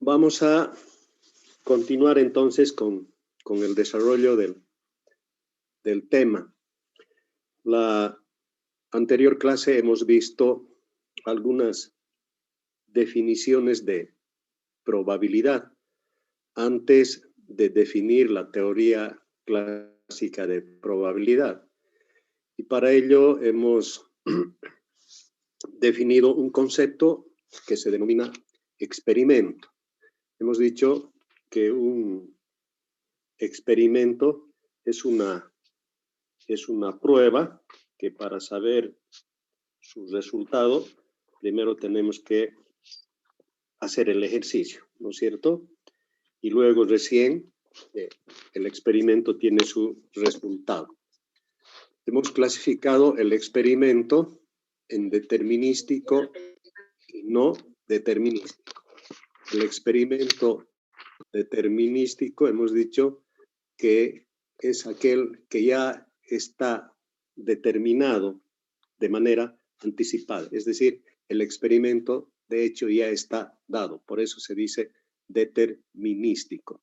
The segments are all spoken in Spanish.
Vamos a continuar entonces con el desarrollo del tema. La anterior clase hemos visto algunas definiciones de probabilidad antes de definir la teoría clásica de probabilidad. Y para ello hemos definido un concepto que se denomina experimento. Hemos dicho que un experimento es una prueba que para saber su resultado, primero tenemos que hacer el ejercicio, ¿no es cierto? Y luego recién el experimento tiene su resultado. Hemos clasificado el experimento en determinístico y no determinístico. El experimento determinístico hemos dicho que es aquel que ya está determinado de manera anticipada. Es decir, el experimento de hecho ya está dado. Por eso se dice determinístico.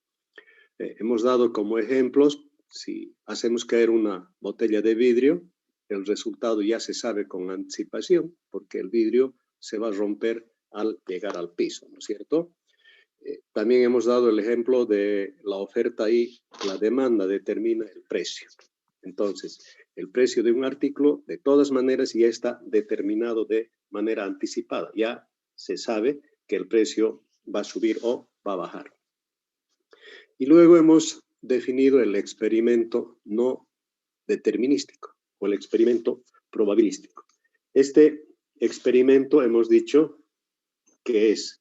Hemos dado como ejemplos, si hacemos caer una botella de vidrio, el resultado ya se sabe con anticipación, porque el vidrio se va a romper al llegar al piso, ¿no es cierto? También hemos dado el ejemplo de la oferta y la demanda determina el precio. Entonces, el precio de un artículo, de todas maneras, ya está determinado de manera anticipada. Ya se sabe que el precio va a subir o va a bajar. Y luego hemos definido el experimento no determinístico o el experimento probabilístico. Este experimento hemos dicho que es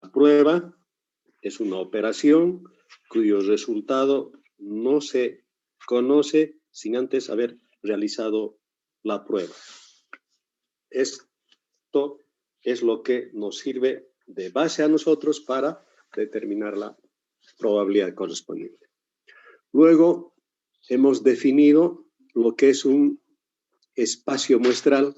la prueba, es una operación cuyo resultado no se conoce sin antes haber realizado la prueba. Esto es lo que nos sirve de base a nosotros para determinar la probabilidad correspondiente. Luego hemos definido lo que es un espacio muestral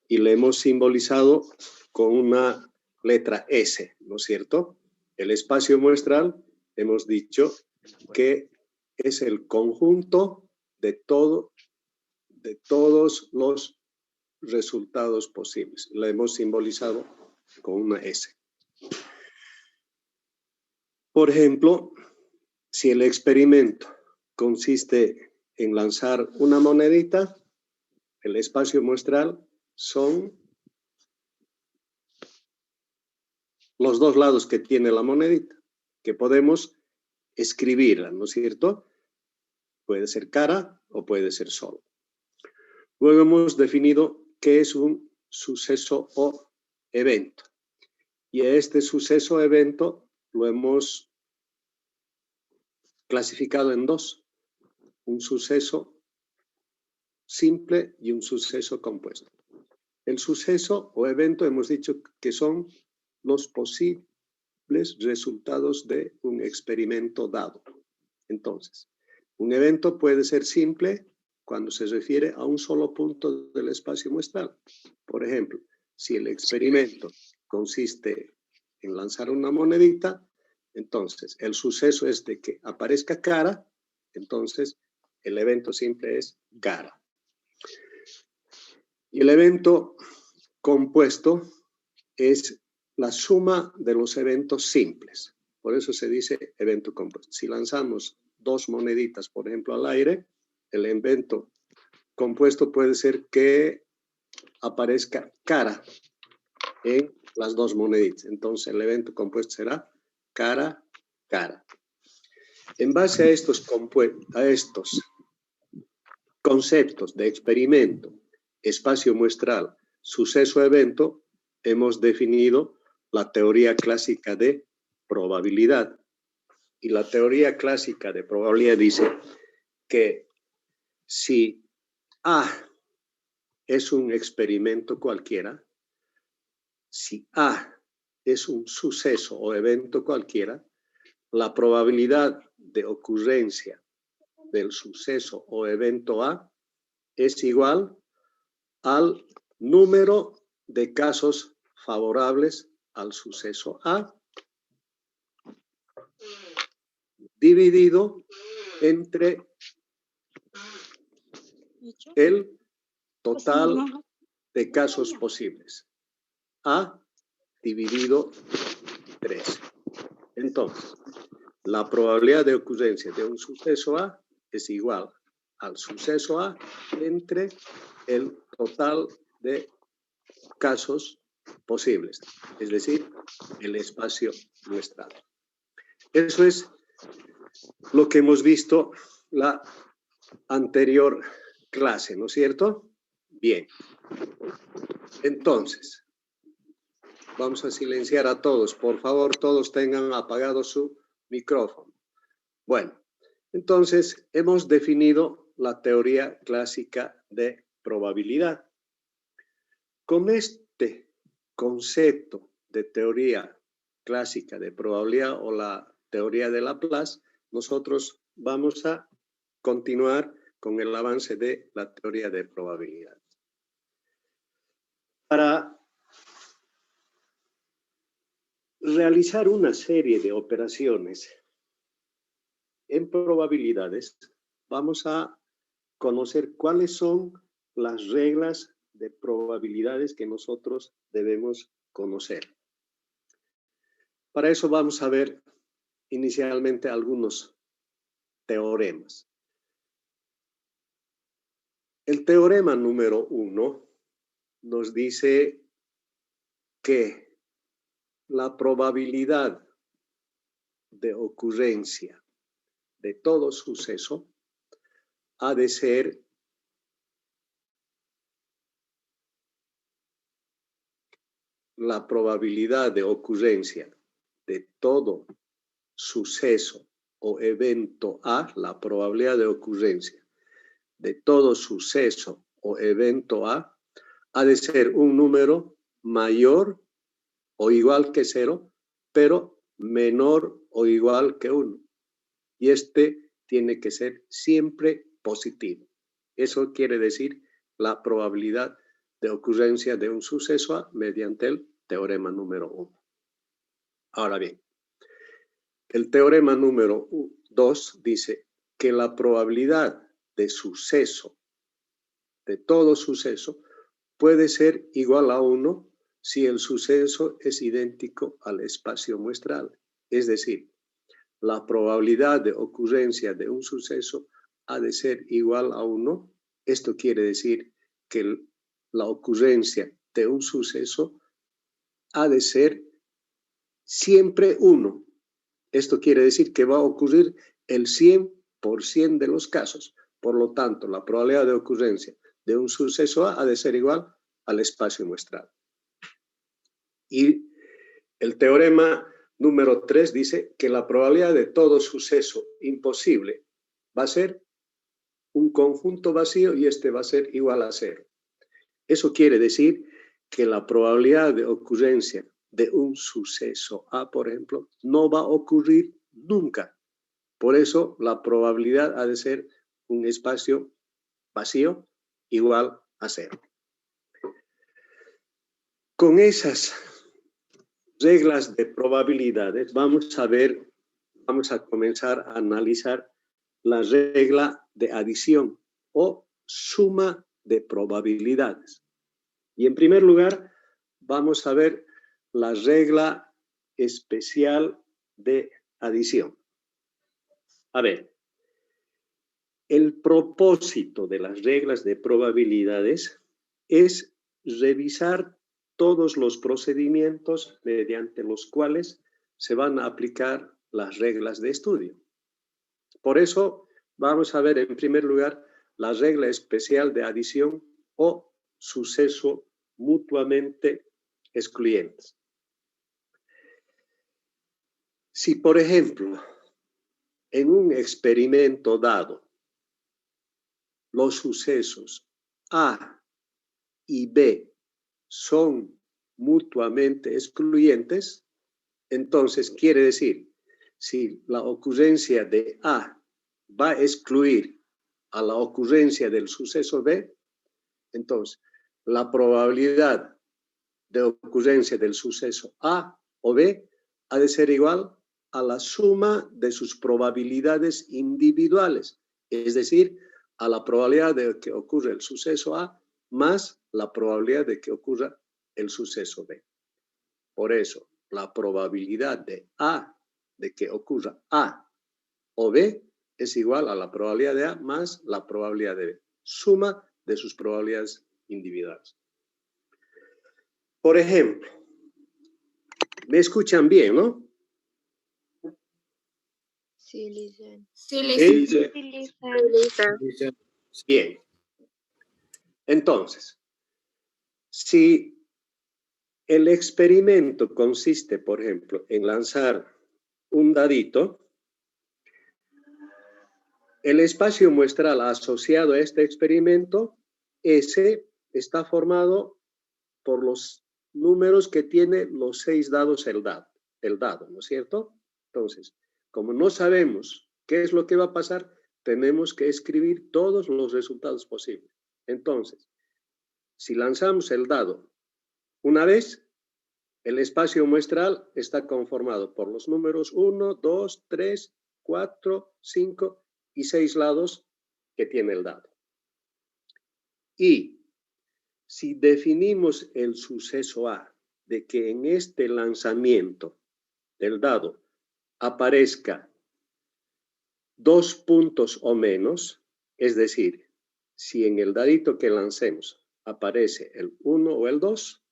y le hemos simbolizado con una letra S, ¿no es cierto? El espacio muestral hemos dicho que es el conjunto de todos los resultados posibles. La hemos simbolizado con una S. Por ejemplo, si el experimento consiste en lanzar una monedita, el espacio muestral son los dos lados que tiene la monedita, que podemos escribirla, ¿no es cierto? Puede ser cara o puede ser sol. Luego hemos definido qué es un suceso o evento. Y a este suceso o evento lo hemos clasificado en dos. Un suceso simple y un suceso compuesto. El suceso o evento hemos dicho que son los posibles resultados de un experimento dado. Entonces, un evento puede ser simple cuando se refiere a un solo punto del espacio muestral. Por ejemplo, si el experimento consiste en lanzar una monedita, entonces el suceso es de que aparezca cara, entonces el evento simple es cara. Y el evento compuesto es la suma de los eventos simples. Por eso se dice evento compuesto. Si lanzamos dos moneditas, por ejemplo, al aire, el evento compuesto puede ser que aparezca cara en las dos moneditas. Entonces, el evento compuesto será cara, cara. En base a estos conceptos de experimento, espacio muestral, suceso, evento, hemos definido la teoría clásica de probabilidad. Y la teoría clásica de probabilidad dice que si A es un experimento cualquiera, si A es un suceso o evento cualquiera, la probabilidad de ocurrencia del suceso o evento A es igual al número de casos favorables al suceso A dividido entre el total de casos posibles. A dividido 3. Entonces, la probabilidad de ocurrencia de un suceso A es igual al suceso A entre el total de casos posibles, es decir, el espacio muestrado. Eso es lo que hemos visto la anterior clase, ¿no es cierto? Bien. Entonces, vamos a silenciar a todos. Por favor, todos tengan apagado su micrófono. Bueno, entonces hemos definido la teoría clásica de probabilidad. Con este concepto de teoría clásica de probabilidad o la teoría de Laplace, nosotros vamos a continuar con el avance de la teoría de probabilidad. Para realizar una serie de operaciones en probabilidades, vamos a conocer cuáles son las reglas de probabilidades que nosotros debemos conocer. Para eso vamos a ver inicialmente algunos teoremas. El teorema número 1 nos dice que la probabilidad de ocurrencia de todo suceso ha de ser la probabilidad de ocurrencia de todo suceso o evento A, la probabilidad de ocurrencia de todo suceso o evento A, ha de ser un número mayor o igual que 0, pero menor o igual que 1. Y este tiene que ser siempre positivo. Eso quiere decir la probabilidad de ocurrencia de un suceso A mediante el teorema número 1. Ahora bien, el teorema número 2 dice que la probabilidad de suceso, de todo suceso, puede ser igual a 1 si el suceso es idéntico al espacio muestral. Es decir, la probabilidad de ocurrencia de un suceso ha de ser igual a 1. Esto quiere decir que la ocurrencia de un suceso ha de ser siempre 1. Esto quiere decir que va a ocurrir el 100% de los casos. Por lo tanto, la probabilidad de ocurrencia de un suceso A ha de ser igual al espacio muestral. Y el teorema número 3 dice que la probabilidad de todo suceso imposible va a ser un conjunto vacío y este va a ser igual a 0. Eso quiere decir que la probabilidad de ocurrencia de un suceso A, por ejemplo, no va a ocurrir nunca. Por eso la probabilidad ha de ser un espacio vacío igual a 0. Con esas reglas de probabilidades vamos a comenzar a analizar la regla de adición o suma de probabilidades. Y en primer lugar, vamos a ver la regla especial de adición. A ver, el propósito de las reglas de probabilidades es revisar todos los procedimientos mediante los cuales se van a aplicar las reglas de estudio. Por eso vamos a ver en primer lugar la regla especial de adición o suceso mutuamente excluyentes. Si, por ejemplo, en un experimento dado, los sucesos A y B son mutuamente excluyentes, entonces quiere decir, si la ocurrencia de A va a excluir a la ocurrencia del suceso B, entonces la probabilidad de ocurrencia del suceso A o B ha de ser igual a la suma de sus probabilidades individuales, es decir, a la probabilidad de que ocurra el suceso A más la probabilidad de que ocurra el suceso B. Por eso, la probabilidad de A, de que ocurra A o B, es igual a la probabilidad de A más la probabilidad de B. Suma de sus probabilidades individuales. Por ejemplo, ¿me escuchan bien, no? Sí, Lisa. Sí. Bien. Entonces, si el experimento consiste, por ejemplo, en lanzar un dadito, el espacio muestral asociado a este experimento, ese está formado por los números que tiene los 6 dados el dado, ¿no es cierto? Entonces, como no sabemos qué es lo que va a pasar, tenemos que escribir todos los resultados posibles. Entonces, si lanzamos el dado una vez, el espacio muestral está conformado por los números 1, 2, 3, 4, 5 y 6 lados que tiene el dado. Y si definimos el suceso A de que en este lanzamiento del dado aparezca 2 puntos o menos, es decir, si en el dadito que lancemos aparece el 1 o el 2,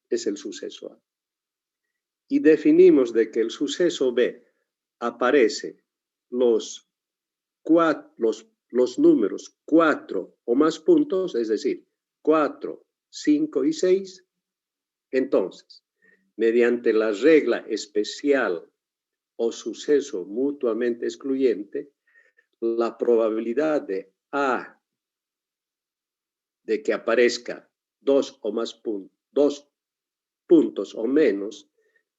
es el suceso A. Y definimos de que el suceso B aparece los números 4 o más puntos, es decir, 4, 5 y 6, entonces, mediante la regla especial o suceso mutuamente excluyente, la probabilidad de A de que aparezca 2 o más puntos o menos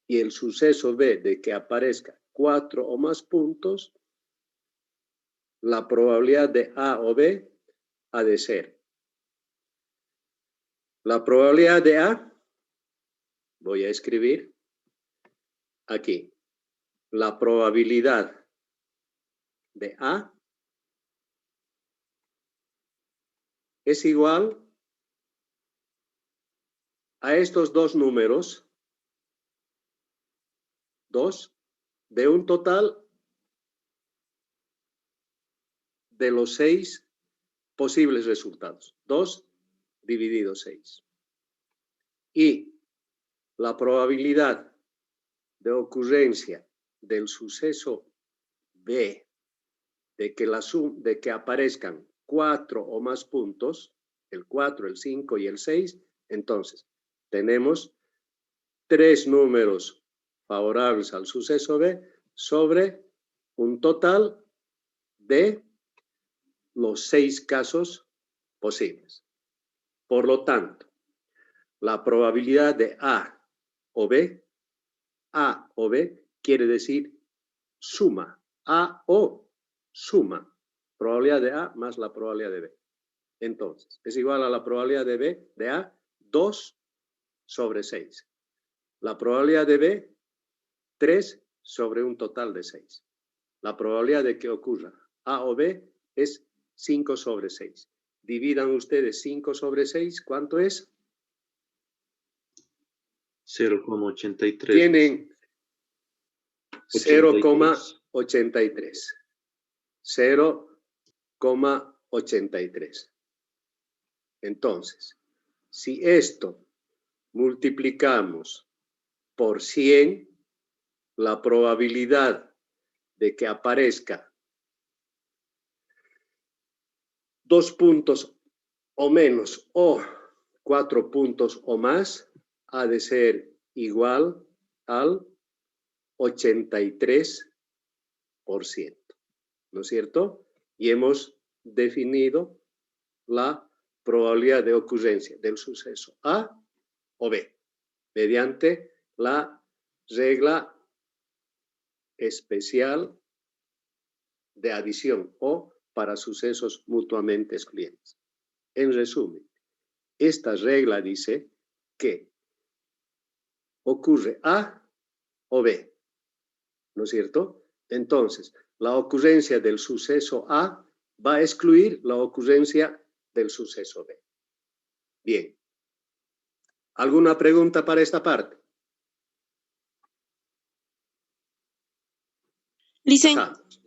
y el suceso B de que aparezca 4 o más puntos, la probabilidad de A o B ha de ser. La probabilidad de A, voy a escribir aquí, la probabilidad de A es igual a estos dos números, 2, de un total de los 6 posibles resultados. 2 dividido 6. Y la probabilidad de ocurrencia del suceso B de que aparezcan 4 o más puntos, el 4, el 5 y el 6, entonces tenemos 3 números favorables al suceso B sobre un total de los 6 casos posibles. Por lo tanto, la probabilidad de A o B quiere decir suma, A o suma, probabilidad de A más la probabilidad de B. Entonces, es igual a la probabilidad de B, de A, 2 sobre 6. La probabilidad de B, 3 sobre un total de 6. La probabilidad de que ocurra A o B es 5 sobre 6. Dividan ustedes 5 sobre 6, ¿cuánto es? 0,83. Tienen 0,83. 0,83. Entonces, si esto multiplicamos por 100, la probabilidad de que aparezca 2 puntos o menos o 4 puntos o más ha de ser igual al 83%, ¿no es cierto? Y hemos definido la probabilidad de ocurrencia del suceso A o B mediante la regla especial de adición o para sucesos mutuamente excluyentes. En resumen, esta regla dice que ocurre A o B ¿no es cierto? Entonces, la ocurrencia del suceso A va a excluir la ocurrencia del suceso B. Bien. ¿Alguna pregunta para esta parte? Licen,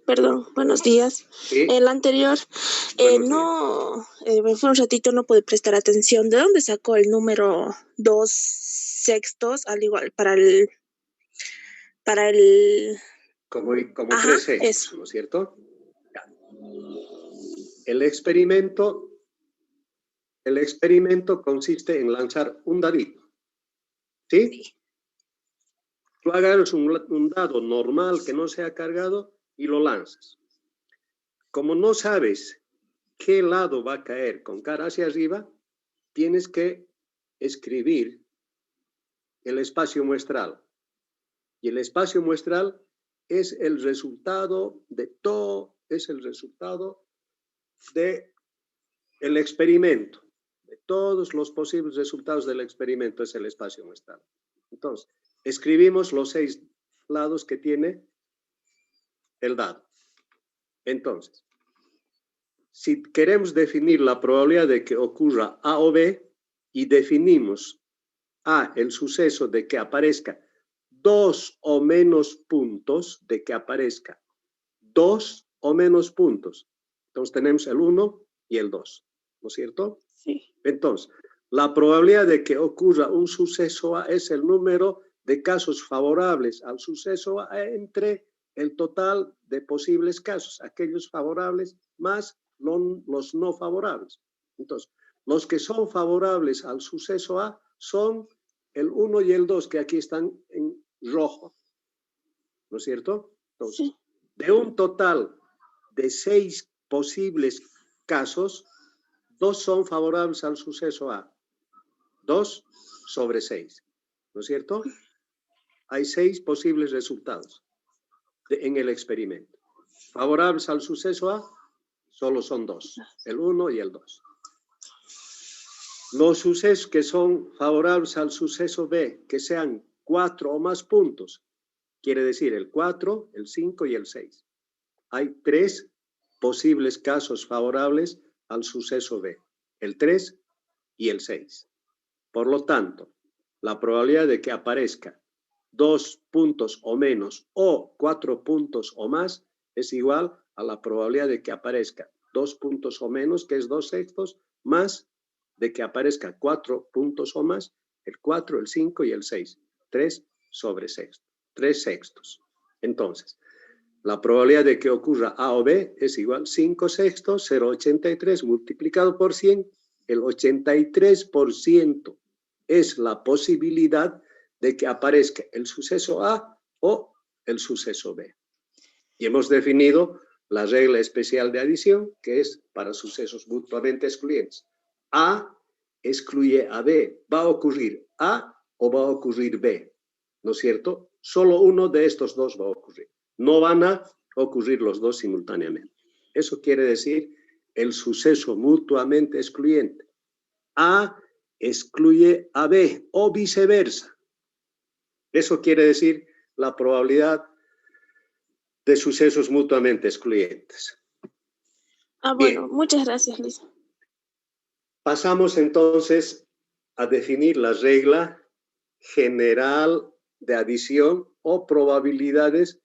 perdón, buenos días. Sí. El anterior, fue un ratito, no pude prestar atención. ¿De dónde sacó el número 2/6, al igual, para el... Como Ajá, 3/6, eso. ¿no es cierto? El experimento consiste en lanzar un dadito. ¿Sí? Tú agarras un dado normal que no se ha cargado y lo lanzas. Como no sabes qué lado va a caer con cara hacia arriba, tienes que escribir el espacio muestral. Y el espacio muestral es el resultado de todo, es el resultado del experimento. De todos los posibles resultados del experimento es el espacio muestral. Entonces, escribimos los 6 lados que tiene el dado. Entonces, si queremos definir la probabilidad de que ocurra A o B y definimos A, el suceso de que aparezca 2 o menos puntos, de que aparezca 2 o menos puntos. Entonces tenemos el 1 y el 2, ¿no es cierto? Sí. Entonces, la probabilidad de que ocurra un suceso A es el número de casos favorables al suceso A entre el total de posibles casos, aquellos favorables más los no favorables. Entonces, los que son favorables al suceso A son el 1 y el 2, que aquí están en rojo, ¿no es cierto? Entonces, Sí. de un total de 6 posibles casos, 2 son favorables al suceso A. 2 sobre 6, ¿no es cierto? Hay 6 posibles resultados en el experimento. Favorables al suceso A, solo son 2, el 1 y el 2. Los sucesos que son favorables al suceso B, que sean 4 o más puntos, quiere decir el 4, el 5 y el 6. Hay 3 posibles casos favorables al suceso B, el 3 y el 6. Por lo tanto, la probabilidad de que aparezca 2 puntos o menos o 4 puntos o más es igual a la probabilidad de que aparezca 2 puntos o menos, que es 2/6, más de que aparezca 4 puntos o más, el 4, el 5 y el 6. 3 sobre 6. 3/6. Entonces, la probabilidad de que ocurra A o B es igual a 5/6, 0,83 multiplicado por 100, el 83% es la posibilidad de que aparezca el suceso A o el suceso B. Y hemos definido la regla especial de adición, que es para sucesos mutuamente excluyentes. A excluye a B. ¿Va a ocurrir A o va a ocurrir B? ¿No es cierto? Solo uno de estos dos va a ocurrir. No van a ocurrir los dos simultáneamente. Eso quiere decir el suceso mutuamente excluyente. A excluye a B o viceversa. Eso quiere decir la probabilidad de sucesos mutuamente excluyentes. Bueno, Bien. muchas gracias, Luis. Pasamos entonces a definir la regla general de adición o probabilidades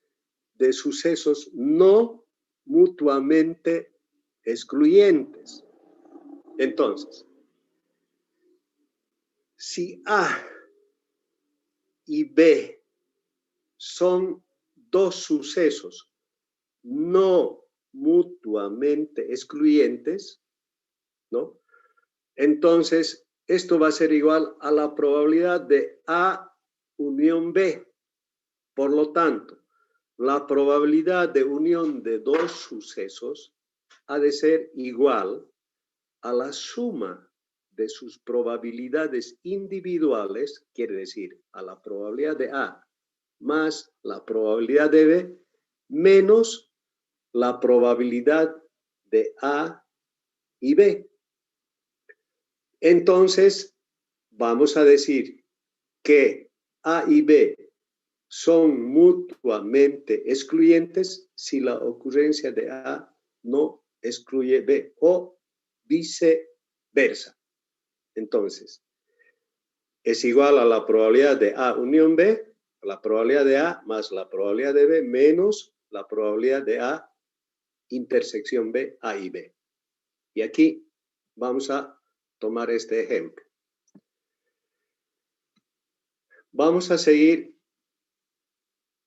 de sucesos no mutuamente excluyentes. Entonces, si A y B son 2 sucesos no mutuamente excluyentes, ¿no? Entonces, esto va a ser igual a la probabilidad de A unión B. Por lo tanto, la probabilidad de unión de 2 sucesos ha de ser igual a la suma de sus probabilidades individuales, quiere decir, a la probabilidad de A más la probabilidad de B menos la probabilidad de A y B. Entonces, vamos a decir que A y B son mutuamente excluyentes si la ocurrencia de A no excluye B o viceversa. Entonces, es igual a la probabilidad de A unión B, la probabilidad de A más la probabilidad de B menos la probabilidad de A intersección B, A y B. Y aquí vamos a tomar este ejemplo. Vamos a seguir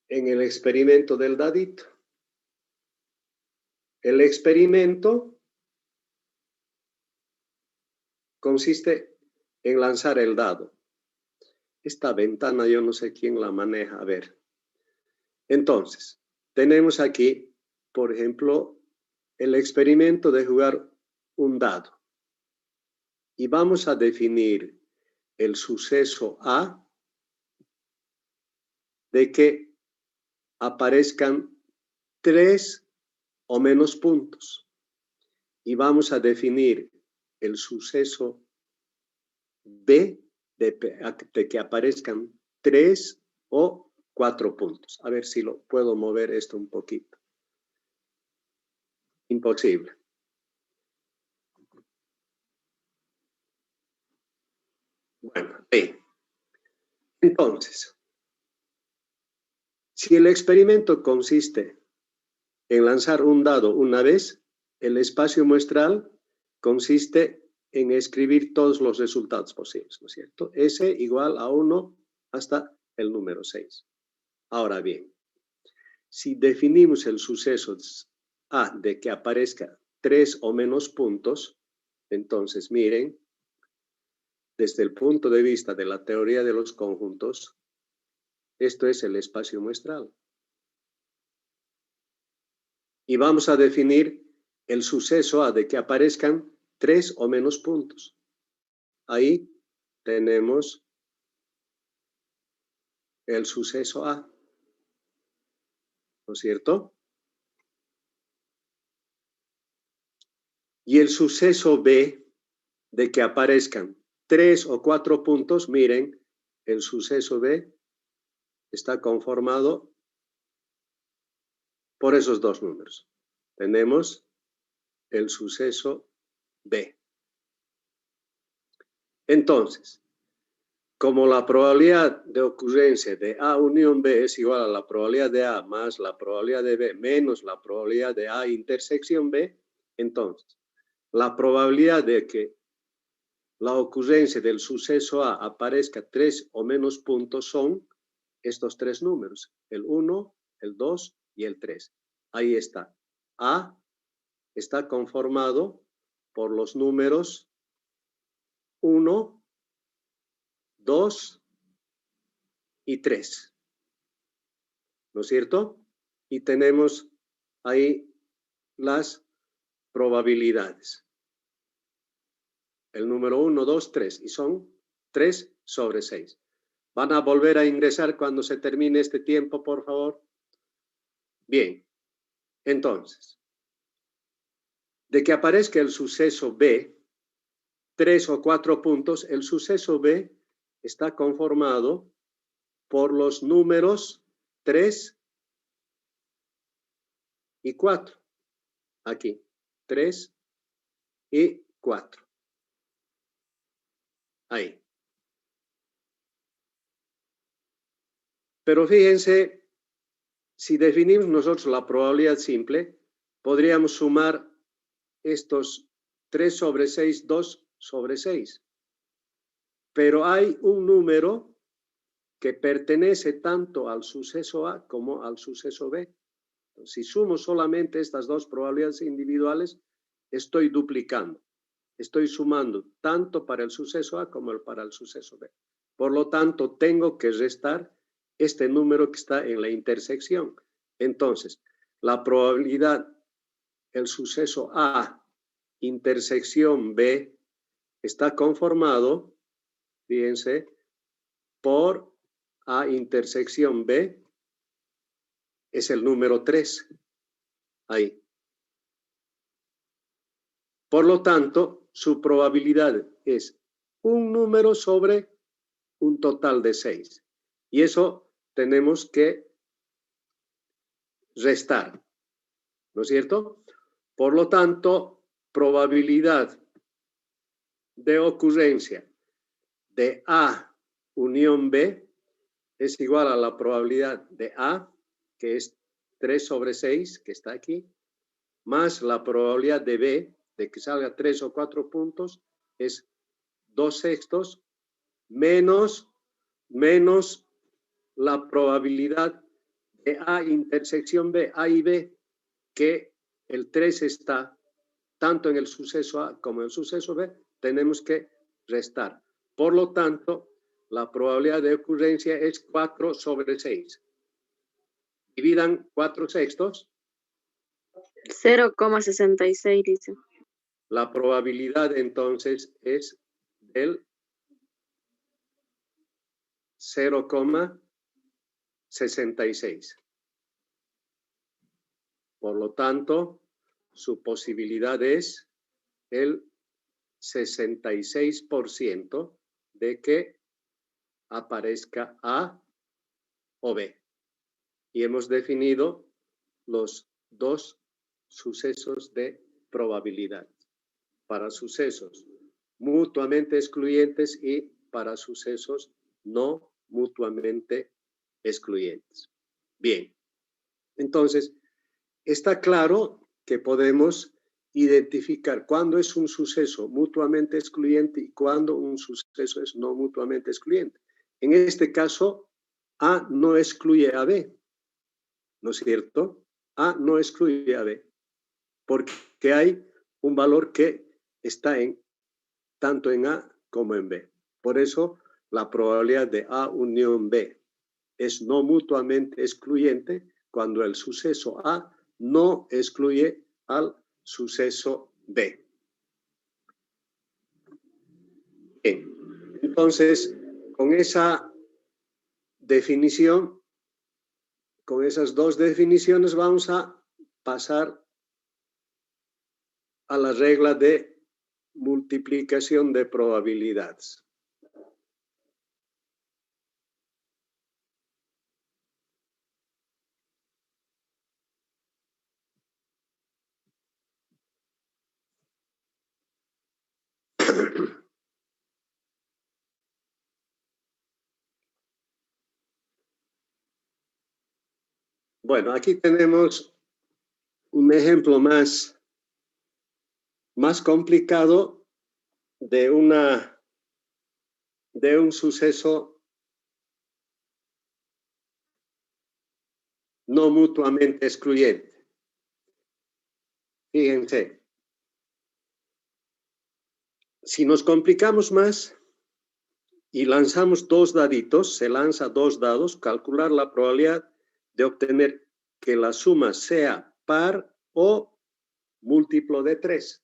en el experimento del dadito. El experimento consiste en lanzar el dado. Esta ventana yo no sé quién la maneja. A ver. Entonces, tenemos aquí, por ejemplo, el experimento de jugar un dado. Y vamos a definir el suceso A de que aparezcan 3 o menos puntos. Y vamos a definir el suceso B de que aparezcan 3 o 4 puntos. A ver si lo puedo mover esto un poquito. Imposible. Bueno, ahí. Entonces, si el experimento consiste en lanzar un dado una vez, el espacio muestral consiste en escribir todos los resultados posibles, ¿no es cierto? S igual a 1 hasta el número 6. Ahora bien, si definimos el suceso A de que aparezca 3 o menos puntos, entonces miren, desde el punto de vista de la teoría de los conjuntos, esto es el espacio muestral. Y vamos a definir el suceso A de que aparezcan 3 o menos puntos. Ahí tenemos el suceso A, ¿no es cierto? Y el suceso B de que aparezcan 3 o 4 puntos, miren, el suceso B está conformado por esos dos números. Tenemos el suceso B. Entonces, como la probabilidad de ocurrencia de A unión B es igual a la probabilidad de A más la probabilidad de B menos la probabilidad de A intersección B, entonces, la probabilidad de que la ocurrencia del suceso A aparezca 3 o menos puntos son estos tres números, el 1, el 2 y el 3. Ahí está. A está conformado por los números 1, 2 y 3. ¿No es cierto? Y tenemos ahí las probabilidades. El número 1, 2, 3. Y son 3 sobre 6. ¿Van a volver a ingresar cuando se termine este tiempo, por favor? Bien. Entonces, de que aparezca el suceso B, 3 o 4 puntos, el suceso B está conformado por los números 3 y 4. Aquí, 3 y 4. Ahí. Pero fíjense, si definimos nosotros la probabilidad simple, podríamos sumar estos 3 sobre 6, 2 sobre 6. Pero hay un número que pertenece tanto al suceso A como al suceso B. Si sumo solamente estas dos probabilidades individuales, estoy duplicando. Estoy sumando tanto para el suceso A como para el suceso B. Por lo tanto, tengo que restar este número que está en la intersección. Entonces, la probabilidad, el suceso A, intersección B, está conformado, fíjense, por A intersección B, es el número 3. Ahí. Por lo tanto, su probabilidad es un número sobre un total de 6. Y eso tenemos que restar, ¿no es cierto? Por lo tanto, probabilidad de ocurrencia de A unión B es igual a la probabilidad de A, que es 3 sobre 6, que está aquí, más la probabilidad de B, de que salga 3 o 4 puntos, es 2/6, menos la probabilidad de A intersección B, A y B, que el 3 está tanto en el suceso A como en el suceso B, tenemos que restar. Por lo tanto, la probabilidad de ocurrencia es 4 sobre 6. Dividan 4/6. 0,66 dice. La probabilidad entonces es del 0,66. Por lo tanto, su posibilidad es el 66% de que aparezca A o B. Y hemos definido los dos sucesos de probabilidad. Para sucesos mutuamente excluyentes y para sucesos no mutuamente excluyentes. Bien, entonces, está claro que podemos identificar cuándo es un suceso mutuamente excluyente y cuándo un suceso es no mutuamente excluyente. En este caso, A no excluye a B, ¿no es cierto? A no excluye a B, porque hay un valor que está tanto en A como en B. Por eso, la probabilidad de A unión B es no mutuamente excluyente cuando el suceso A no excluye al suceso B. Bien. Entonces, con esa definición, con esas dos definiciones, vamos a pasar a la regla de multiplicación de probabilidades. Bueno, aquí tenemos un ejemplo más complicado de un suceso no mutuamente excluyente. Fíjense, si nos complicamos más y lanzamos dos daditos, se lanza dos dados, calcular la probabilidad de obtener que la suma sea par o múltiplo de 3.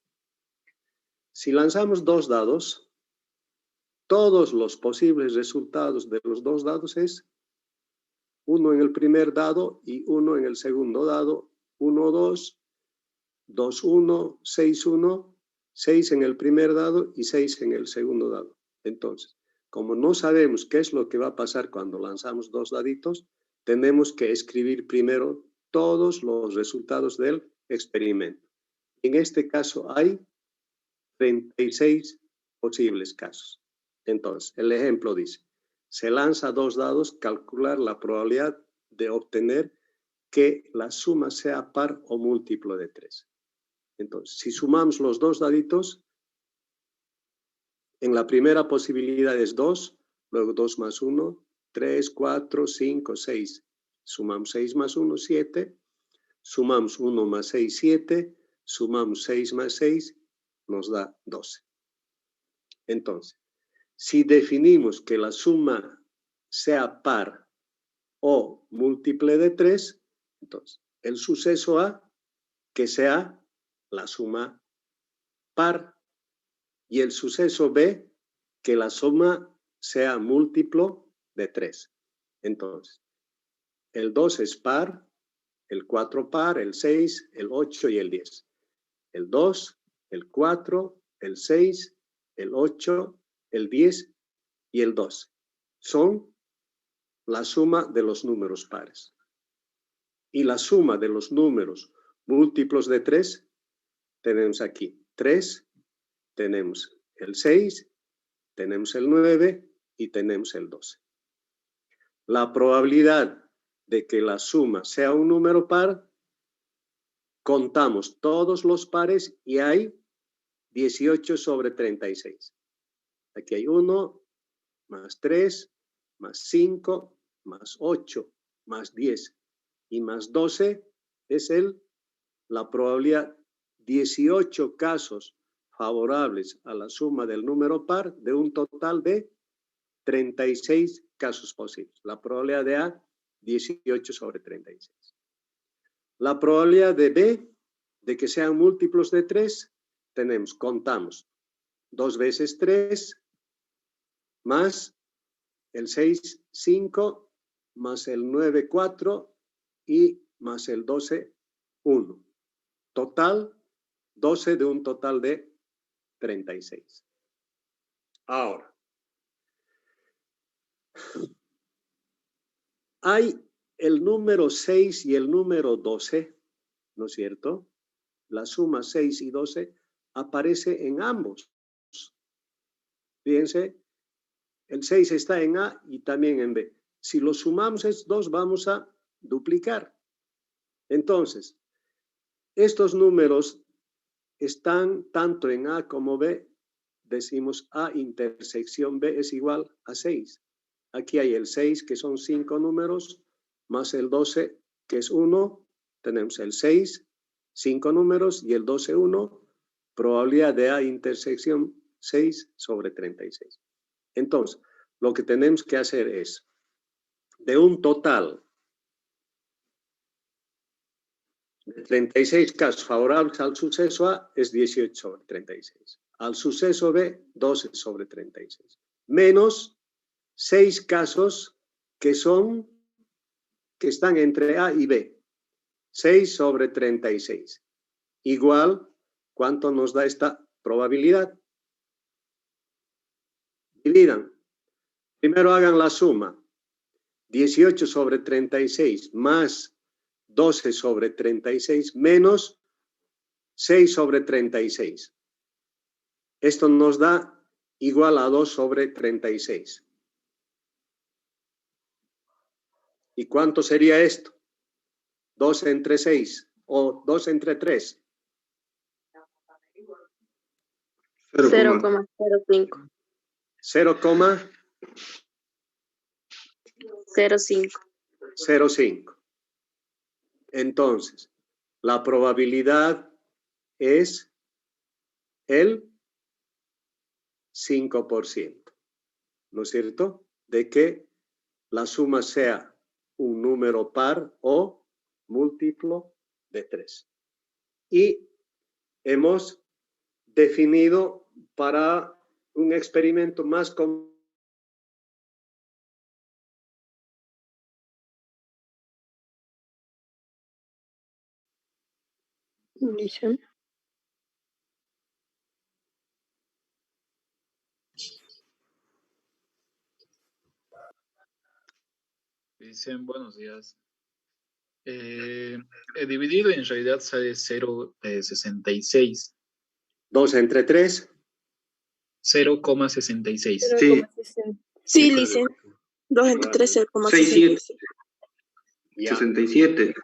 Si lanzamos dos dados, todos los posibles resultados de los dos dados es 1 en el primer dado y 1 en el segundo dado, 1, 2, 2, 1, 6, 1, 6 en el primer dado y 6 en el segundo dado. Entonces, como no sabemos qué es lo que va a pasar cuando lanzamos dos daditos, tenemos que escribir primero todos los resultados del experimento. En este caso hay 36 posibles casos. Entonces, el ejemplo dice, se lanza dos dados, calcular la probabilidad de obtener que la suma sea par o múltiplo de 3. Entonces, si sumamos los dos daditos, en la primera posibilidad es 2, luego 2 más 1, 3, 4, 5, 6. Sumamos 6 más 1, 7. Sumamos 1 más 6, 7. Sumamos 6 más 6, nos da 12. Entonces, si definimos que la suma sea par o múltiple de 3, entonces, el suceso A, que sea la suma par, y el suceso B, que la suma sea múltiplo de 3. Entonces, el 2 es par, el 4 par, el 6, el 8 y el 10. El 2, el 4, el 6, el 8, el 10 y el 12. Son la suma de los números pares. Y la suma de los números múltiplos de 3, tenemos aquí 3, tenemos el 6, tenemos el 9 y tenemos el 12. La probabilidad de que la suma sea un número par, contamos todos los pares y hay 18 sobre 36. Aquí hay 1, más 3, más 5, más 8, más 10 y más 12 es la probabilidad 18 casos favorables a la suma del número par de un total de 36 casos posibles. La probabilidad de A, 18 sobre 36. La probabilidad de B, de que sean múltiplos de 3, contamos 2 veces 3, más el 6, 5, más el 9, 4 y más el 12, 1. Total, 12 de un total de 36. Ahora, hay el número 6 y el número 12, ¿no es cierto? La suma 6 y 12 aparece en ambos. Fíjense, el 6 está en A y también en B. Si lo sumamos estos dos, vamos a duplicar. Entonces, estos números están tanto en A como B. Decimos A intersección B es igual a 6. Aquí hay el 6, que son 5 números, más el 12, que es 1. Tenemos el 6, 5 números, y el 12, 1. Probabilidad de A intersección 6 sobre 36. Entonces, lo que tenemos que hacer es, de un total de 36 casos favorables al suceso A, es 18 sobre 36. Al suceso B, 12 sobre 36. Menos 6 casos que están entre A y B. 6 sobre 36. Igual, ¿cuánto nos da esta probabilidad? Dividan. Primero hagan la suma. 18 sobre 36 más 12 sobre 36 menos 6 sobre 36. Esto nos da igual a 2 sobre 36. ¿Y cuánto sería esto? 2 entre 6 o 2 entre 3. 0,05. 0,05. Entonces, la probabilidad es el 5%, ¿no es cierto? De que la suma sea un número par o múltiplo de 3. Y hemos definido para un experimento más complejo. Dicen. Dicen, buenos días. Dividido en realidad sale 0,66. 2 entre 3. 0,66. Sí. Sí, dicen. 2 entre 3, 0,67. 67.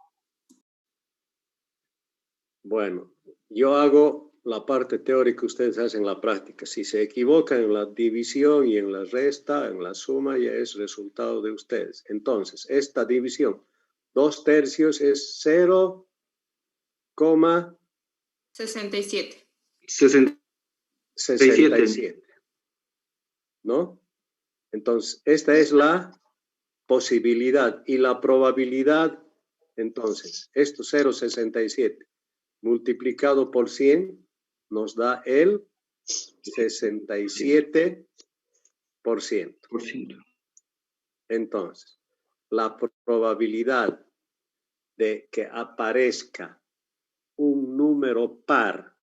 Bueno, yo hago la parte teórica, ustedes hacen la práctica. Si se equivocan en la división y en la resta, en la suma, ya es resultado de ustedes. Entonces, esta división, 2/3 es 67. 0,67. ¿No? Entonces, esta es la posibilidad y la probabilidad. Entonces, esto 0,67 multiplicado por 100 nos da el 67%. Entonces, la probabilidad de que aparezca un número par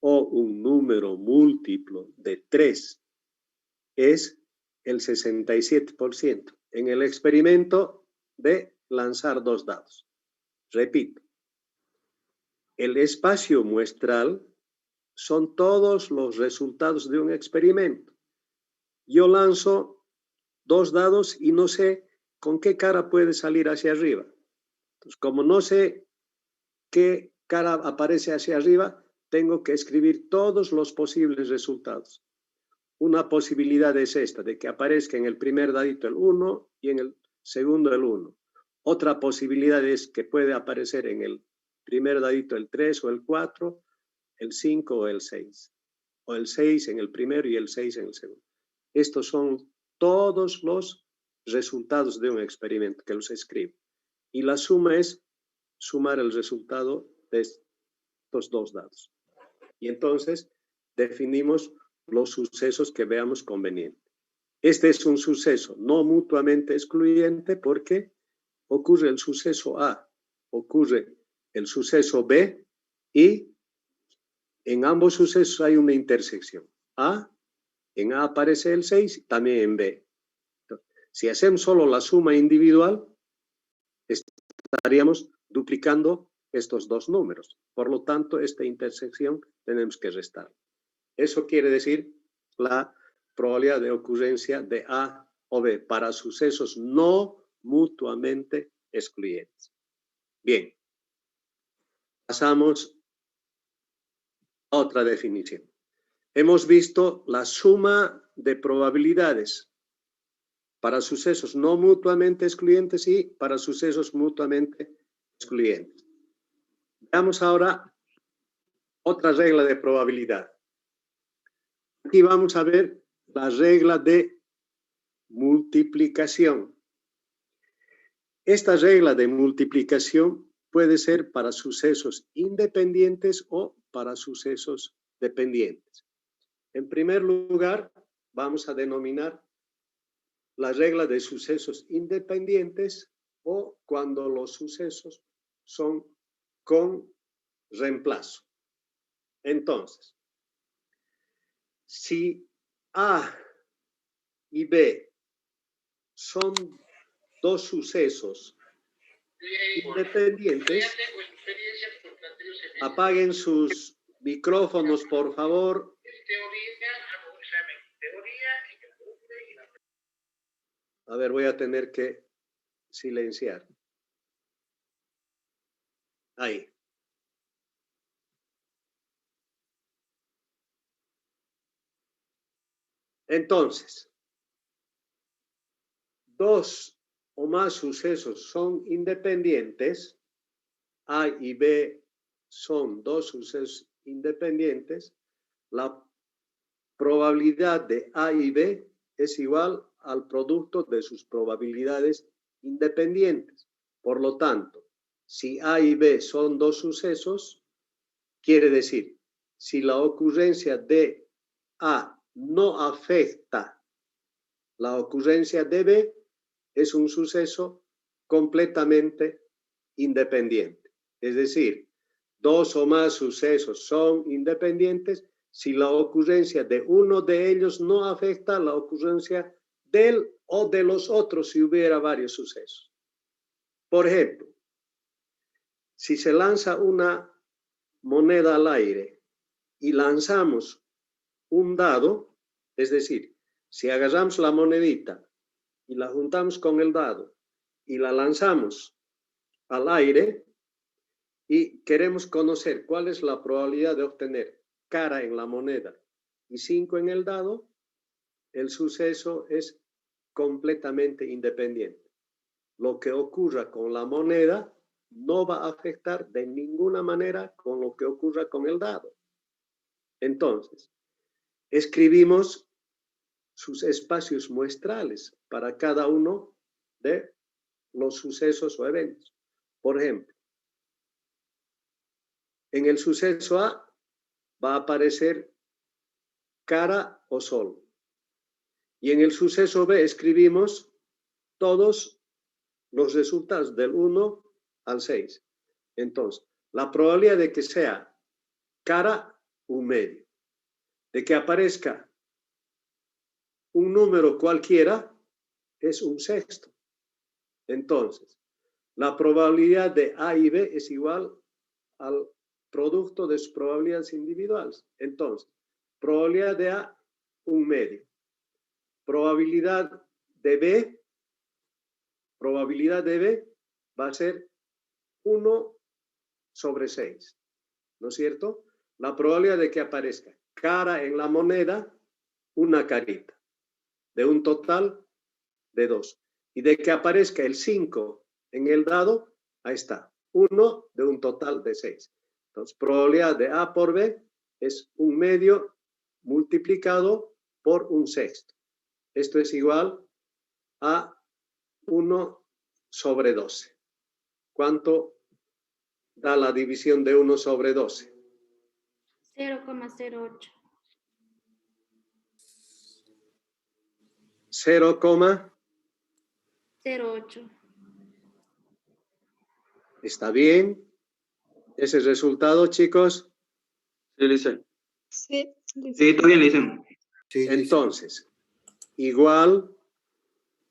o un número múltiplo de 3 es el 67%. en el experimento de lanzar 2 dados. Repito, el espacio muestral son todos los resultados de un experimento. Yo lanzo 2 dados y no sé con qué cara puede salir hacia arriba. Entonces, como no sé qué cara aparece hacia arriba, tengo que escribir todos los posibles resultados. Una posibilidad es esta, de que aparezca en el primer dadito el 1 y en el segundo el 1. Otra posibilidad es que puede aparecer en el primer dadito el 3 o el 4, el 5 o el 6. O el 6 en el primero y el 6 en el segundo. Estos son todos los resultados de un experimento que los escribo. Y la suma es sumar el resultado de estos 2 dados. Y entonces definimos los sucesos que veamos conveniente. Este es un suceso no mutuamente excluyente porque ocurre el suceso A, ocurre el suceso B y en ambos sucesos hay una intersección. En A aparece el 6 y también en B. Entonces, si hacemos solo la suma individual, estaríamos duplicando estos 2 números. Por lo tanto, esta intersección tenemos que restar. Eso quiere decir la probabilidad de ocurrencia de A o B para sucesos no mutuamente excluyentes. Bien. Pasamos a otra definición. Hemos visto la suma de probabilidades para sucesos no mutuamente excluyentes y para sucesos mutuamente excluyentes. Veamos ahora otra regla de probabilidad. Aquí vamos a ver la regla de multiplicación. Esta regla de multiplicación puede ser para sucesos independientes o para sucesos dependientes. En primer lugar, vamos a denominar la regla de sucesos independientes o cuando los sucesos son con reemplazo. Entonces, si A y B son 2 sucesos independientes, apaguen sus micrófonos, por favor. A ver, voy a tener que silenciar. Ahí. Entonces, 2 o más sucesos son independientes, A y B son 2 sucesos independientes, la probabilidad de A y B es igual al producto de sus probabilidades independientes. Por lo tanto, si A y B son 2 sucesos, quiere decir, si la ocurrencia de A no afecta la ocurrencia de B, es un suceso completamente independiente. Es decir, 2 o más sucesos son independientes si la ocurrencia de uno de ellos no afecta la ocurrencia del o de los otros si hubiera varios sucesos. Por ejemplo, si se lanza una moneda al aire y lanzamos un dado, es decir, si agarramos la monedita y la juntamos con el dado y la lanzamos al aire y queremos conocer cuál es la probabilidad de obtener cara en la moneda y 5 en el dado, el suceso es completamente independiente. Lo que ocurra con la moneda no va a afectar de ninguna manera con lo que ocurra con el dado. Entonces, escribimos sus espacios muestrales para cada uno de los sucesos o eventos. Por ejemplo, en el suceso A va a aparecer cara o sol. Y en el suceso B escribimos todos los resultados del 1 al 6. Entonces, la probabilidad de que sea cara, 1/2. De que aparezca un número cualquiera, es un sexto. Entonces, la probabilidad de A y B es igual al producto de sus probabilidades individuales. Entonces, probabilidad de A, 1/2. Probabilidad de B va a ser 1/6. ¿No es cierto? La probabilidad de que aparezca cara en la moneda, una carita, de un total de 2. Y de que aparezca el 5 en el dado, ahí está, 1 de un total de 6. Entonces, probabilidad de A por B es 1/2 multiplicado por 1/6. Esto es igual a 1/12. ¿Cuánto da la división de 1/12? 0,08. 0,08. ¿Está bien? ¿Ese resultado, chicos? Sí, Licen. Sí, Sí, está bien, Licen. Sí, Entonces, igual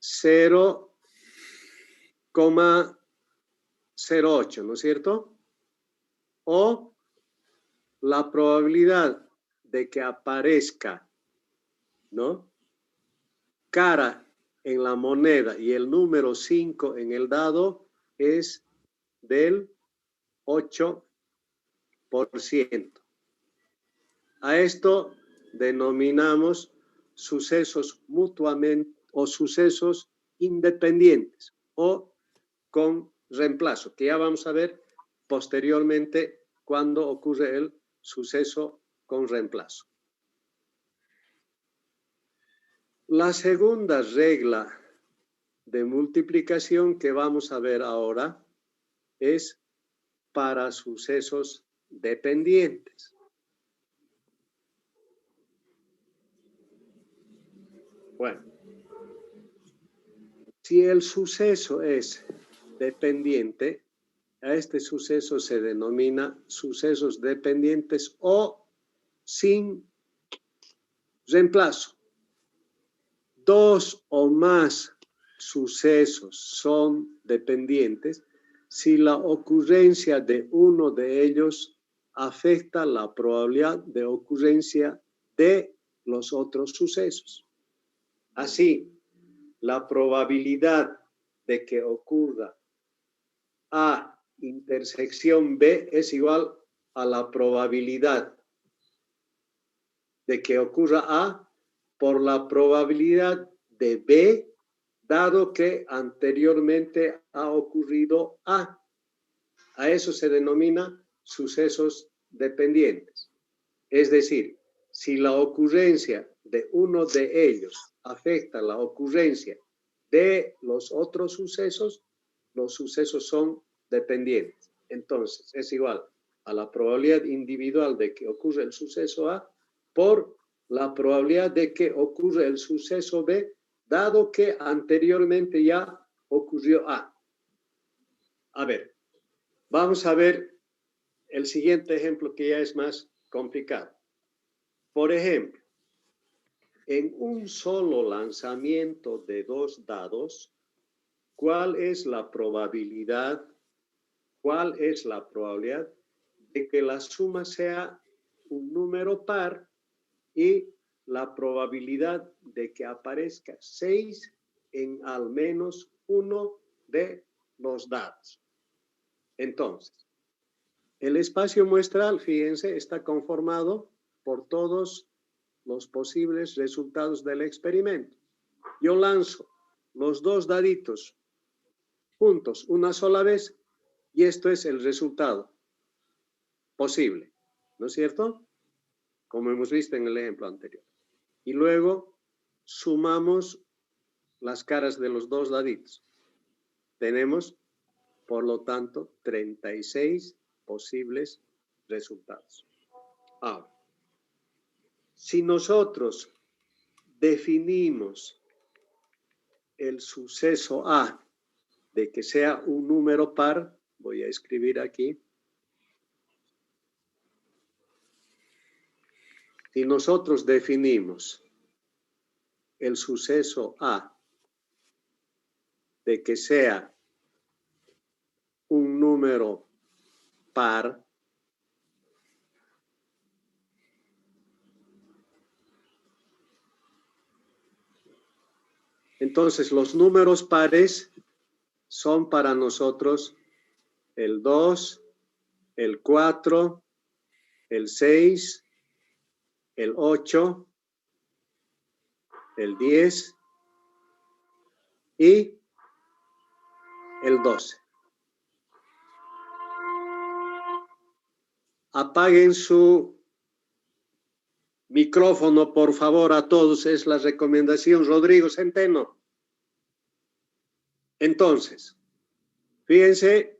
0,08, ¿no es cierto? O la probabilidad de que aparezca, ¿no?, cara en la moneda y el número 5 en el dado es del 8%. A esto denominamos sucesos mutuamente o sucesos independientes o con reemplazo, que ya vamos a ver posteriormente cuando ocurre el suceso con reemplazo. La segunda regla de multiplicación que vamos a ver ahora es para sucesos dependientes. Bueno, si el suceso es dependiente, a este suceso se denomina sucesos dependientes o sin reemplazo. Dos o más sucesos son dependientes si la ocurrencia de uno de ellos afecta la probabilidad de ocurrencia de los otros sucesos. Así, la probabilidad de que ocurra A intersección B es igual a la probabilidad de que ocurra A por la probabilidad de B, dado que anteriormente ha ocurrido A. A eso se denomina sucesos dependientes. Es decir, si la ocurrencia de uno de ellos afecta la ocurrencia de los otros sucesos, los sucesos son dependientes. Entonces, es igual a la probabilidad individual de que ocurra el suceso A por la probabilidad de que ocurra el suceso B, dado que anteriormente ya ocurrió A. A ver, vamos a ver el siguiente ejemplo que ya es más complicado. Por ejemplo, en un solo lanzamiento de 2 dados, ¿cuál es la probabilidad de que la suma sea un número par y la probabilidad de que aparezca 6 en al menos uno de los dados? Entonces, el espacio muestral, fíjense, está conformado por todos los posibles resultados del experimento. Yo lanzo los 2 daditos juntos una sola vez y esto es el resultado posible, ¿no es cierto? Como hemos visto en el ejemplo anterior. Y luego sumamos las caras de los 2 daditos. Tenemos, por lo tanto, 36 posibles resultados. Ahora, si nosotros definimos el suceso A de que sea un número par, voy a escribir aquí. Si nosotros definimos el suceso A de que sea un número par, entonces los números pares son para nosotros el 2, el 4, el 6, el 8, el 10 y el 12. Apaguen su micrófono, por favor, a todos. Es la recomendación. Rodrigo Centeno. Entonces, fíjense,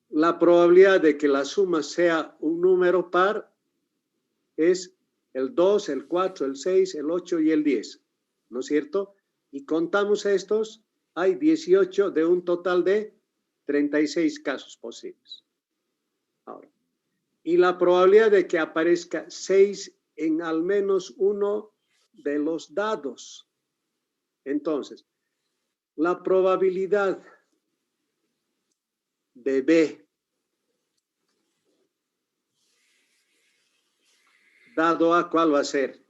la probabilidad de que la suma sea un número par es el 2, el 4, el 6, el 8 y el 10, ¿no es cierto? Y contamos estos, hay 18 de un total de 36 casos posibles. Ahora, y la probabilidad de que aparezca 6 en al menos uno de los dados. Entonces, la probabilidad de B dado A, ¿cuál va a ser?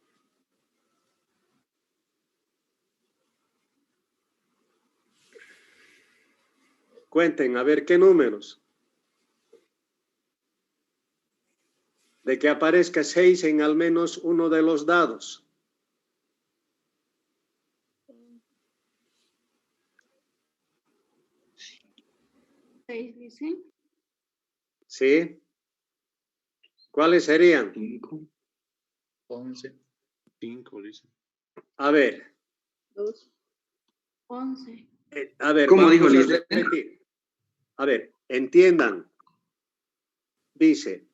Cuenten, a ver qué números. De que aparezca 6 en al menos uno de los dados. ¿Dice? ¿Sí? ¿Cuáles serían? 5. 11. 5, dice. A ver. 2. 11. A ver, ¿Cómo vamos dijo a Lice? repetir. A ver, entiendan. Dice,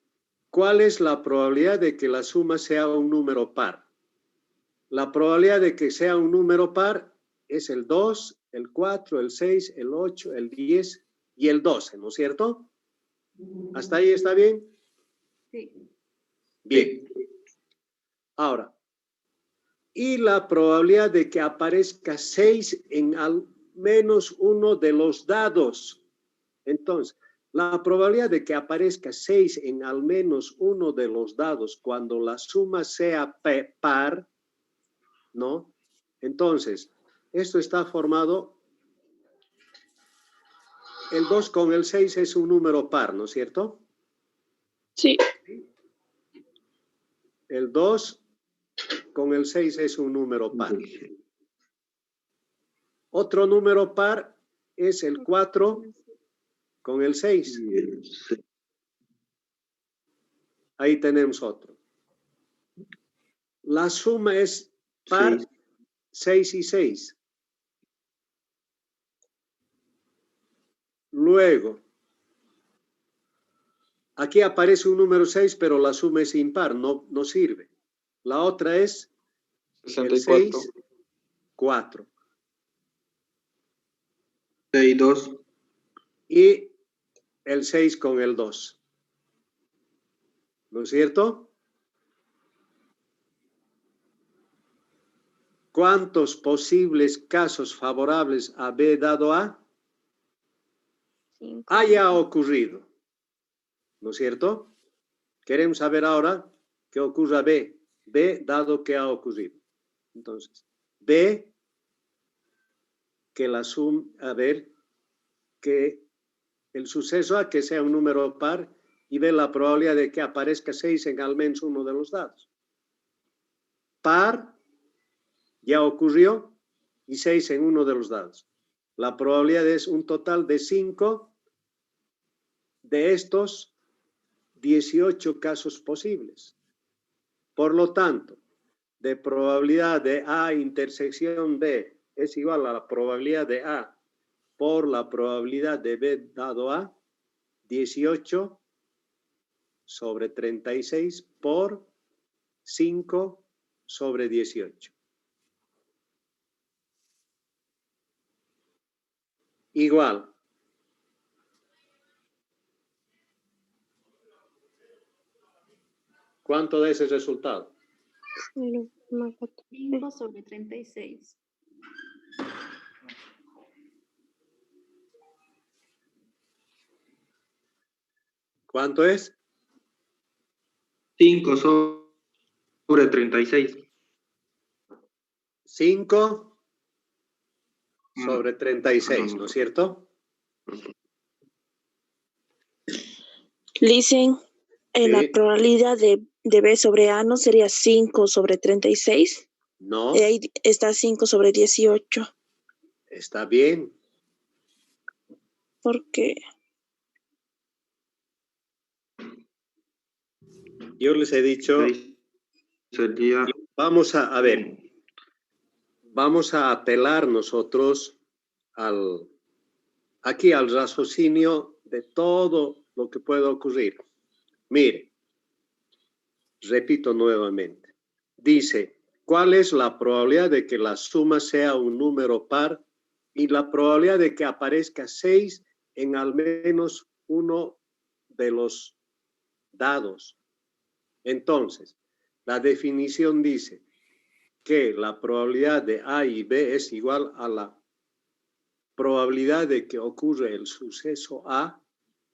¿cuál es la probabilidad de que la suma sea un número par? La probabilidad de que sea un número par es el 2, el 4, el 6, el 8, el 10 y el 12, ¿no es cierto? ¿Hasta ahí está bien? Sí. Bien. Ahora, y la probabilidad de que aparezca 6 en al menos uno de los dados. Entonces, la probabilidad de que aparezca 6 en al menos uno de los dados cuando la suma sea par, ¿no? Entonces, esto está formado, el 2 con el 6 es un número par, ¿no es cierto? Sí. El 2 con el 6 es un número par. Otro número par es el 4 con el 6. Ahí tenemos otro. La suma es par 6 y 6. Luego, aquí aparece un número 6, pero la suma es impar, no sirve. La otra es el 64. 6, 4. 6, 2. Y el 6 con el 2. ¿No es cierto? ¿Cuántos posibles casos favorables a B dado A 5. haya ocurrido? ¿No es cierto? Queremos saber ahora qué ocurre a B. B dado que ha ocurrido. Entonces, B, que la suma, a ver, que el suceso A que sea un número par y B la probabilidad de que aparezca 6 en al menos uno de los dados. Par ya ocurrió y 6 en uno de los dados. La probabilidad es un total de 5 de estos 18 casos posibles. Por lo tanto, de probabilidad de A intersección B es igual a la probabilidad de A por la probabilidad de B dado A, 18 sobre 36 por 5 sobre 18. Igual. ¿Cuánto da ese resultado? 5 sobre 36. ¿Cuánto es? 5 sobre 36. 5 sobre 36, ¿no es cierto? Dicen, la Sí. probabilidad de B sobre A no sería 5 sobre 36. No, Ahí está 5 sobre 18. está bien. Porque Yo les he dicho, Ahí sería vamos a ver, vamos a apelar nosotros aquí al raciocinio de todo lo que pueda ocurrir. Mire, repito nuevamente. Dice, ¿cuál es la probabilidad de que la suma sea un número par y la probabilidad de que aparezca 6 en al menos uno de los dados? Entonces, la definición dice que la probabilidad de A y B es igual a la probabilidad de que ocurre el suceso A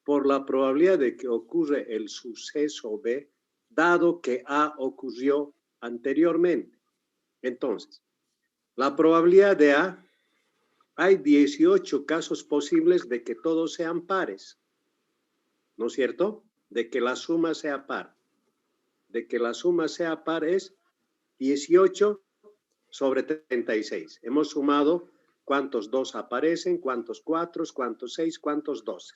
por la probabilidad de que ocurre el suceso B, dado que A ocurrió anteriormente. Entonces, la probabilidad de A, hay 18 casos posibles de que todos sean pares, ¿no es cierto? De que la suma sea par. De que la suma sea par es 18 sobre 36. Hemos sumado cuántos 2 aparecen, cuántos 4, cuántos 6, cuántos 12.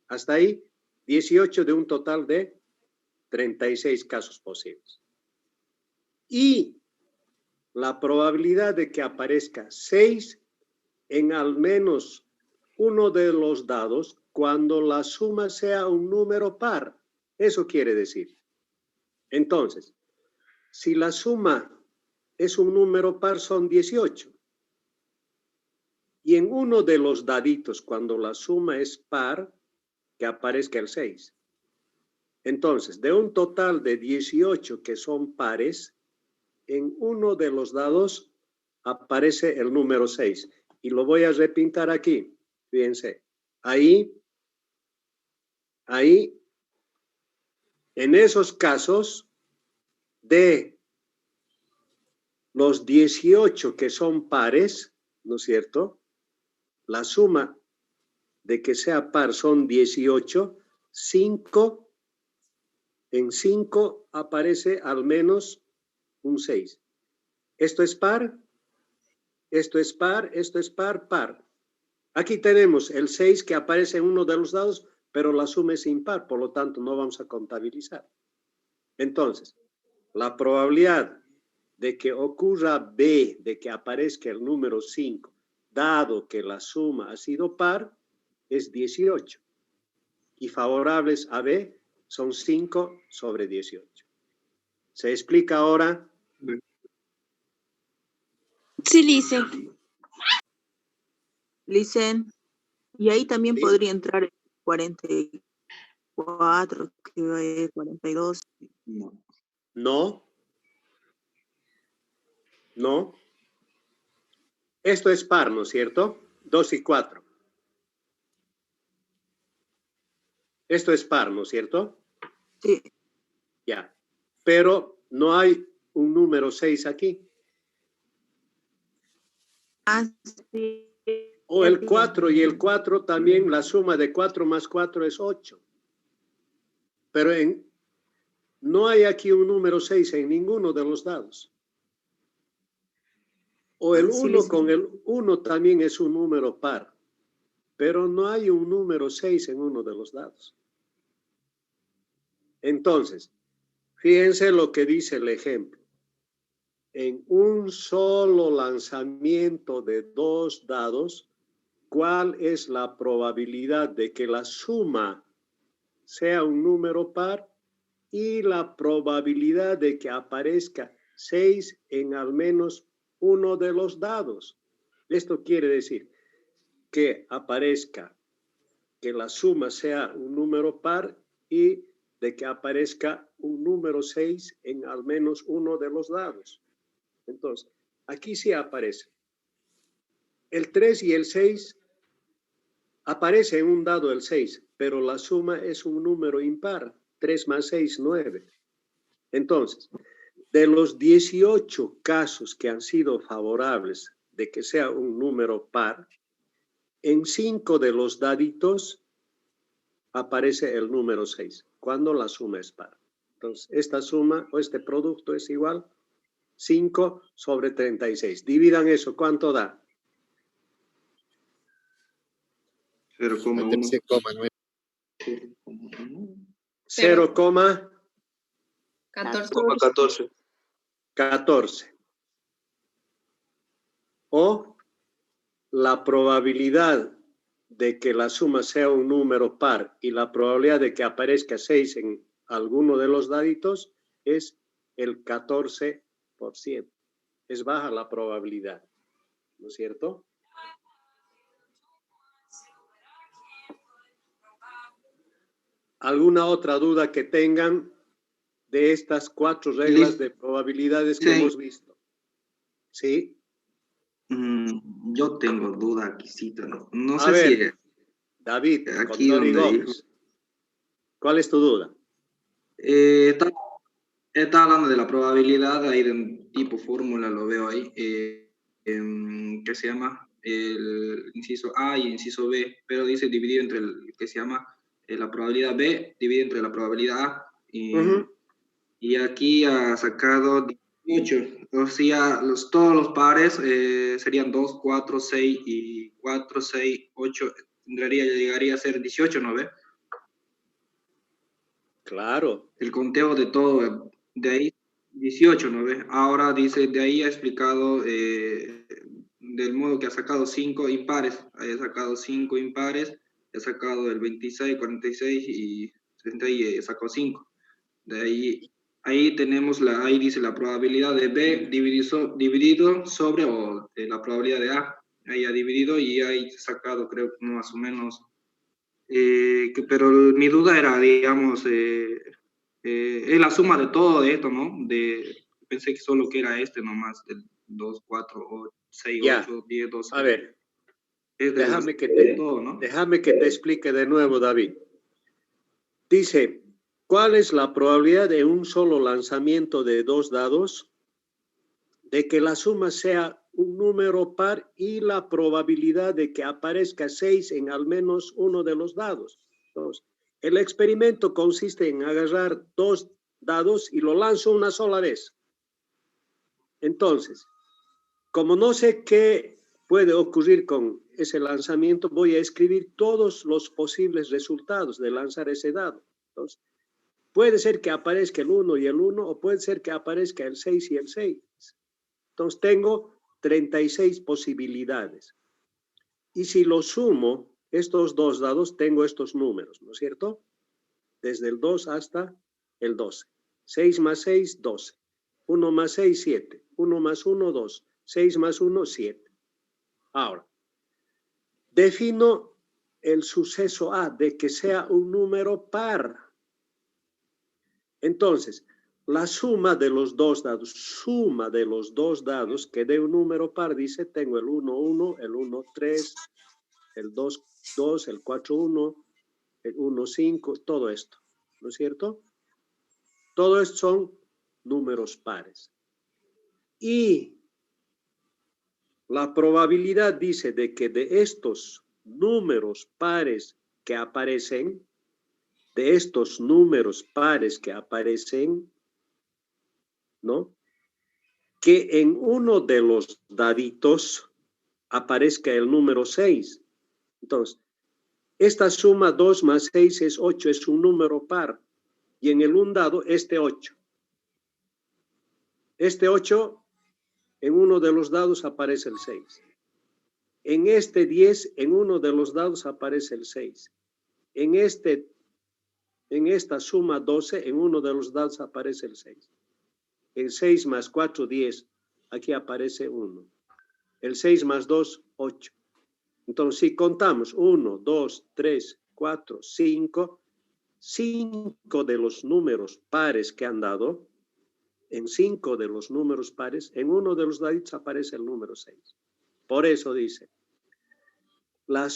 Hasta ahí, 18 de un total de 36 casos posibles. Y la probabilidad de que aparezca 6 en al menos uno de los dados cuando la suma sea un número par. Eso quiere decir. Entonces, si la suma es un número par, son 18. Y en uno de los daditos, cuando la suma es par, que aparezca el 6. Entonces, de un total de 18 que son pares, en uno de los dados aparece el número 6. Y lo voy a repintar aquí. Fíjense. Ahí, en esos casos, de los 18 que son pares, ¿no es cierto? La suma de que sea par son 18, 5, en 5 aparece al menos un 6. Esto es par, esto es par, esto es par, par. Aquí tenemos el 6 que aparece en uno de los dados, pero la suma es impar, por lo tanto no vamos a contabilizar. Entonces, la probabilidad de que ocurra B, de que aparezca el número 5, dado que la suma ha sido par, es 18. Y favorables a B son 5 sobre 18. ¿Se explica ahora? sí, dice. Licen, y ahí también Sí. podría entrar el 44, 42. No. No. No. Esto es par, ¿no es cierto? 2 y 4. Esto es par, ¿no es cierto? Sí. Ya. Pero no hay un número 6 aquí. Ah, sí. O el 4 y el 4 también, la suma de 4 más 4 es 8. Pero no hay aquí un número 6 en ninguno de los dados. O el 1 con el 1 también es un número par. Pero no hay un número 6 en uno de los dados. Entonces, fíjense lo que dice el ejemplo. En un solo lanzamiento de 2 dados, ¿cuál es la probabilidad de que la suma sea un número par y la probabilidad de que aparezca 6 en al menos uno de los dados? Esto quiere decir que aparezca, que la suma sea un número par y de que aparezca un número 6 en al menos uno de los dados. Entonces, aquí sí aparece. El 3 y el 6 aparece en un dado el 6, pero la suma es un número impar. 3 más 6, 9. Entonces, de los 18 casos que han sido favorables de que sea un número par, en 5 de los daditos aparece el número 6, cuando la suma es par. Entonces, esta suma o este producto es igual 5 sobre 36. Dividan eso, ¿cuánto da? 0,1. 14. 14. O la probabilidad de que la suma sea un número par y la probabilidad de que aparezca 6 en alguno de los daditos es el 14%. Es baja la probabilidad, ¿no es cierto? ¿Alguna otra duda que tengan de estas 4 reglas de probabilidades que hemos visto? ¿Sí? Yo tengo duda aquí, sí, no A sé ver, David, aquí con Dori donde Gómez. ¿Cuál es tu duda? está hablando de la probabilidad, ahí de un tipo fórmula, lo veo ahí, que se llama el inciso A y inciso B, pero dice dividido entre el que se llama la probabilidad B, dividido entre la probabilidad A, y aquí ha sacado 18, o sea, todos los pares serían 2, 4, 6 y 4, 6, 8, llegaría a ser 18, ¿no ve? Claro. El conteo de todo, de ahí 18, ¿no ves? Ahora dice, de ahí ha explicado del modo que ha sacado 5 impares, ha sacado 5 impares, ha sacado el 26, 46 y 60 y sacó 5. De ahí tenemos, ahí dice la probabilidad de B dividido sobre la probabilidad de A. Ahí ha dividido y ahí ha sacado, creo, más o menos, pero mi duda era, digamos, es la suma de todo de esto, ¿no? Pensé que solo que era este nomás, del 2, 4, 6, Ya. 8, 10, 12. A ver, Es déjame que todo, ¿no? te explique de nuevo, David. Dice, ¿cuál es la probabilidad de un solo lanzamiento de 2 dados de que la suma sea un número par y la probabilidad de que aparezca 6 en al menos uno de los dados? Entonces, el experimento consiste en agarrar 2 dados y lo lanzo una sola vez. Entonces, como no sé qué puede ocurrir con ese lanzamiento, voy a escribir todos los posibles resultados de lanzar ese dado. Entonces, puede ser que aparezca el 1 y el 1, o puede ser que aparezca el 6 y el 6. Entonces, tengo 36 posibilidades. Y si lo sumo, estos 2 dados, tengo estos números, ¿no es cierto? Desde el 2 hasta el 12. 6 más 6, 12. 1 más 6, 7. 1 más 1, 2. 6 más 1, 7. Ahora, defino el suceso A de que sea un número par. Entonces, la suma de los 2 dados, que dé un número par, dice, tengo el 1, 1, el 1, 3, el 2, 2, el 4, 1, el 1, 5, todo esto, ¿no es cierto? Todo esto son números pares. Y la probabilidad dice de que de estos números pares que aparecen, ¿no? Que en uno de los daditos aparezca el número 6. Entonces, esta suma 2 más 6 es 8, es un número par. Y en el un dado, este 8. Este 8, en uno de los dados aparece el 6. En este 10, en uno de los dados aparece el 6. En esta suma 12, en uno de los dados aparece el 6. El 6 más 4, 10. Aquí aparece 1. El 6 más 2, 8. Entonces, si contamos 1, 2, 3, 4, 5, 5 de los números pares que han dado, en 5 de los números pares, en uno de los daditos aparece el número 6. Por eso dice, la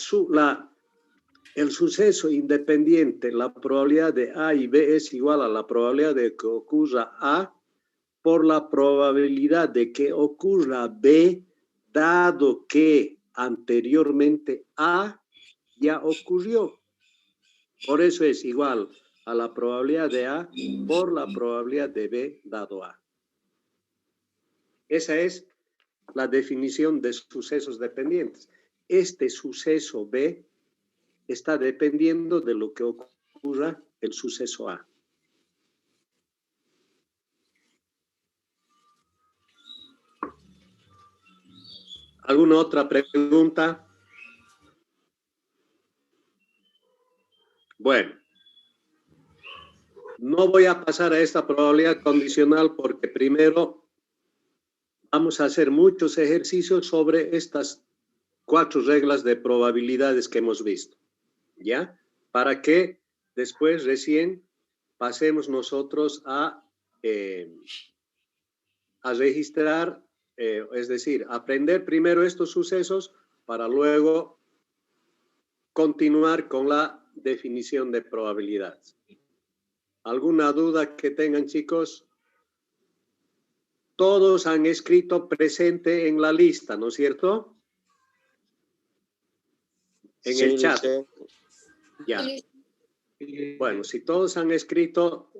el suceso independiente, la probabilidad de A y B es igual a la probabilidad de que ocurra A por la probabilidad de que ocurra B, dado que anteriormente A ya ocurrió. Por eso es igual a la probabilidad de A por la probabilidad de B dado A. Esa es la definición de sucesos dependientes. Este suceso B está dependiendo de lo que ocurra el suceso A. ¿Alguna otra pregunta? Bueno, no voy a pasar a esta probabilidad condicional porque primero vamos a hacer muchos ejercicios sobre estas 4 reglas de probabilidades que hemos visto, ¿ya? Para que después recién pasemos nosotros a registrar, es decir, aprender primero estos sucesos para luego continuar con la definición de probabilidades. ¿Alguna duda que tengan, chicos? Todos han escrito presente en la lista, ¿no es cierto? En el chat. Ya. Bueno, si todos han escrito,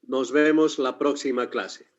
nos vemos la próxima clase.